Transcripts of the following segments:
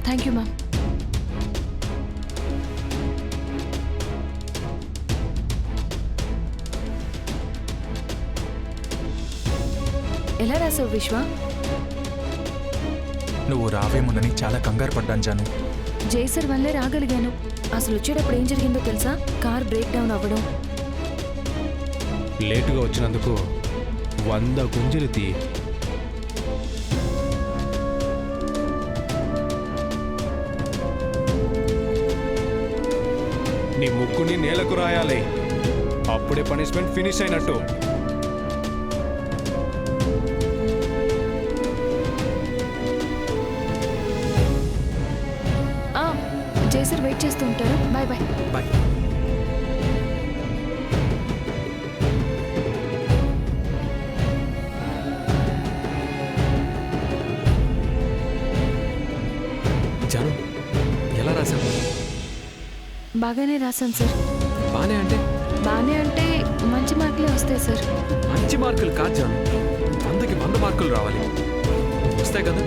Thank you ma'am. ఎలా రాసావు విశ్వ? నువ్వు రావేమోనని చాలా కంగారు పడ్డాను జాను. జైసర్ వల్లే రాగలిగాను. అసలు వచ్చేటప్పుడు ఏం జరిగిందో తెలుసా? కార్ బ్రేక్ డౌన్ అవ్వడం. లేటుగా వచ్చినందుకు 100 గుంజలు తీ. నీ ముక్కుని నేలకు రాయాలి. అప్పుడే పనిష్మెంట్ ఫినిష్ అయినట్టు. జైసర్ వెయిట్ చేస్తూ ఉంటారు. Bye bye. బాయ్. జాను, ఎలా రాశావు? బాగానే రాశాను సార్. బానే అంటే మంచి మార్కులే వస్తాయి సార్. మంచి మార్కులు కాదు జాను, 100కి 100 మార్కులు రావాలి. వస్తాయి కదా?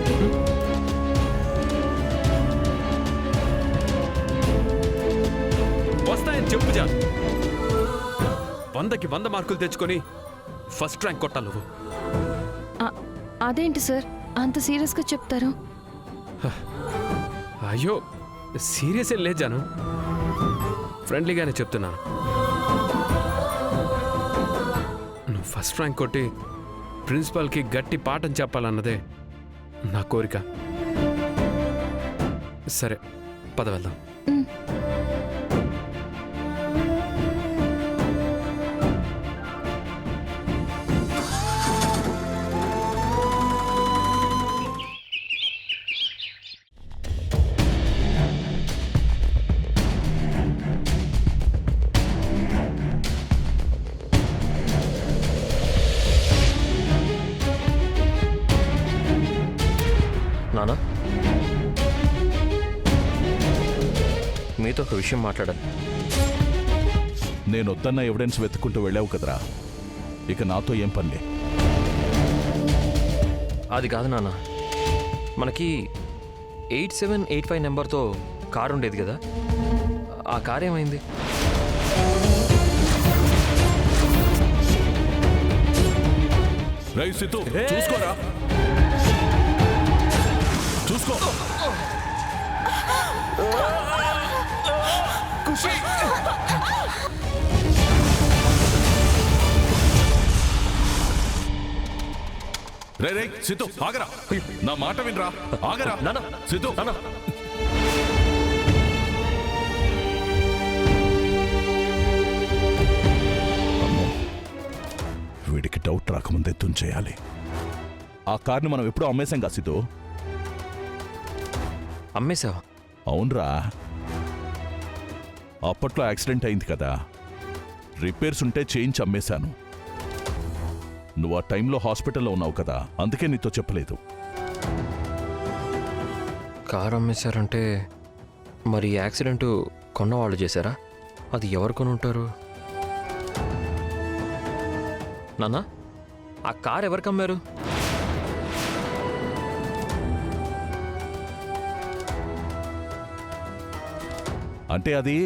వస్తాయని చెప్పు జాను. 100కి 100 మార్కులు తెచ్చుకొని ఫస్ట్ ర్యాంక్ కొట్టాలి నువ్వు. అదేంటి సార్ అంత సీరియస్గా చెప్తారు? అయ్యో, సీరియస్ ఏం లేదు జాను, ఫ్రెండ్లీగానే చెప్తున్నాను. నువ్వు ఫస్ట్ ర్యాంక్ కొట్టి ప్రిన్సిపాల్కి గట్టి పాఠం చెప్పాలన్నదే నా కోరిక. సరే, పద వెళ్దాం. నానా, మీతో ఒక విషయం మాట్లాడాలి. నేను వద్దన్న ఎవిడెన్స్ వెతుక్కుంటూ వెళ్ళావు కదరా, ఇక నాతో ఏం పనిలే. అది కాదు నాన్న, మనకి 8785 నెంబర్తో కారు ఉండేది కదా, ఆ కారు ఏమైంది? రేయ్ సితు, చూసుకోరా, చూసుకో. రే సితు, ఆగరా, నా మాట వినరా, ఆగరా సితు. వీడికి డౌట్ రాకముందే తుంచేయాలి. ఆ కార్ని మనం ఎప్పుడూ అమ్మేశాం కా సితు. అమ్మేశావా? అవునరా, అప్పట్లో యాక్సిడెంట్ అయింది కదా, రిపేర్స్ ఉంటే చేయించి అమ్మేశాను. నువ్వు ఆ టైంలో హాస్పిటల్లో ఉన్నావు కదా, అందుకే నీతో చెప్పలేదు. కారు అమ్మేశారంటే మరి యాక్సిడెంట్ కొన్నవాళ్ళు చేశారా? అది ఎవరు కొని ఉంటారు? నాన్న, ఆ కారు ఎవరికి అమ్మారు? అంటే అది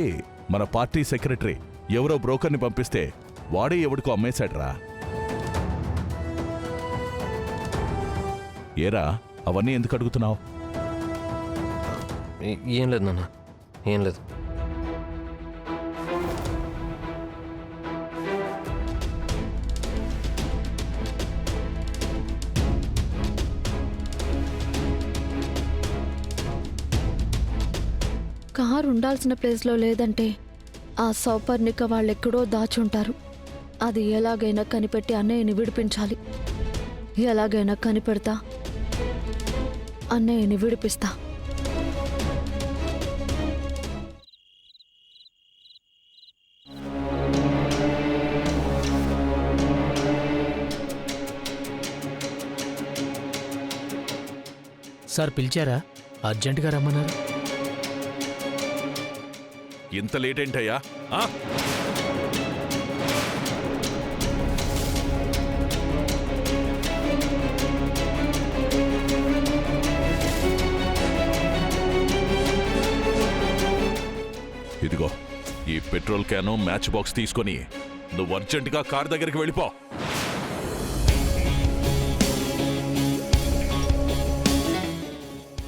మన పార్టీ సెక్రటరీ ఎవరో బ్రోకర్ని పంపిస్తే వాడే ఎవడికో అమ్మేశాడ్రా. ఏరా, అవన్నీ ఎందుకు అడుగుతున్నావు? ఏం లేదు నాన్న, ఏం లేదు. కారు ఉండాల్సిన ప్లేస్లో లేదంటే ఆ సౌపర్ణిక వాళ్ళెక్కడో దాచుంటారు. అది ఎలాగైనా కనిపెట్టి అన్నయ్యని విడిపించాలి. ఎలాగైనా కనిపెడతా, అన్నయ్యని విడిపిస్తా. సార్ పిలిచారా? అర్జెంటుగా రమ్మన్నారు. ఇంత లేట్ ఏంటయ్యా? పెట్రోల్ క్యాను మ్యాచ్ బాక్స్ తీసుకొని నువ్వు అర్జెంటుగా కార్ దగ్గరికి వెళ్ళిపో.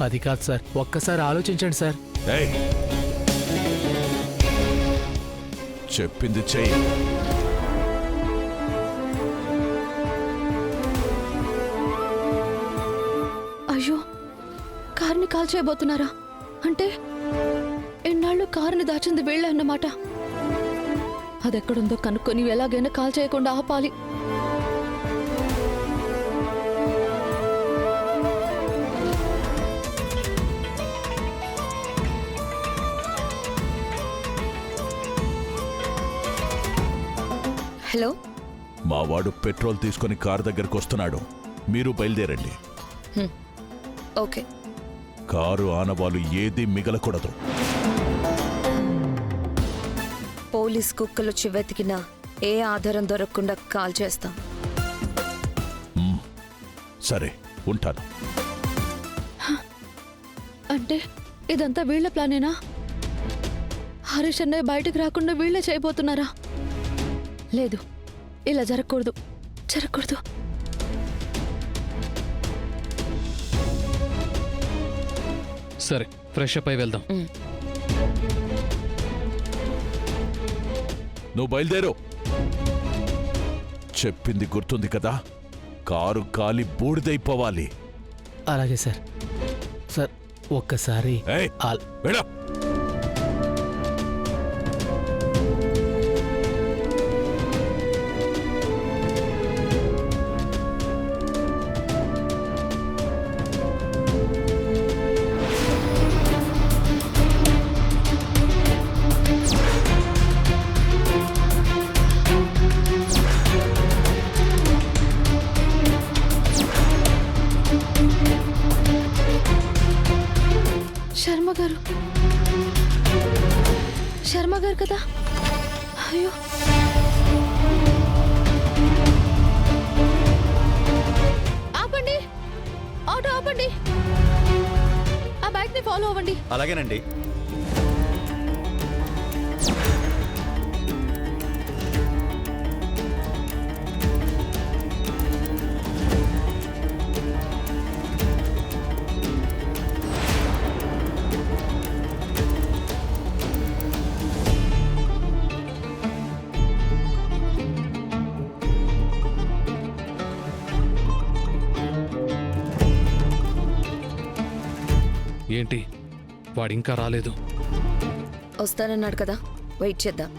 అది కాదు సార్, ఒక్కసారి ఆలోచించండి సార్. ఏయ్, చెప్పింది చెయ్యి. అయ్యో, కార్ని కాల్ చేయబోతున్నారా? అంటే ఎన్నాళ్ళు కారుని దాచింది వీళ్ళే అన్నమాట. అదెక్కడుందో కనుక్కొని ఎలాగైనా కాల్ చేయకుండా ఆపాలి. హలో, మా వాడు పెట్రోల్ తీసుకొని కార్ దగ్గరకు వస్తున్నాడు. మీరు బయలుదేరండి. ఓకే. కారు ఆనవాలు ఏదీ మిగలకూడదు. పోలీస్ కుక్కలు చివెతికినా ఏ ఆధారం దొరకకుండా కాల్ చేస్తాం. సరే, ఉంటాను. అంటే ఇదంతా వీళ్ళ ప్లానేనా? హరీష్ అన్నయ్య బయటకు రాకుండా వీళ్ళే చేయబోతున్నారా? లేదు, ఇలా జరగకూడదు, జరగకూడదు. సరే, ఫ్రెష్ అప్ అయి వెళ్దాం. నువ్వు బయలుదేరు. చెప్పింది గుర్తుంది కదా, కారు కాలి బూడిదైపోవాలి. అలాగే సార్. సార్, ఒక్కసారి ఏయ్, వెళ్ళు. శర్మ గారు కదా? అయ్యో, ఆపండి, ఆటో ఆపండి. ఆ బైక్ ని ఫాలో అవ్వండి. అలాగేనండి. ఏంటి, వాడింకా రాలేదు? వస్తానన్నాడు కదా, వెయిట్ చేద్దాం.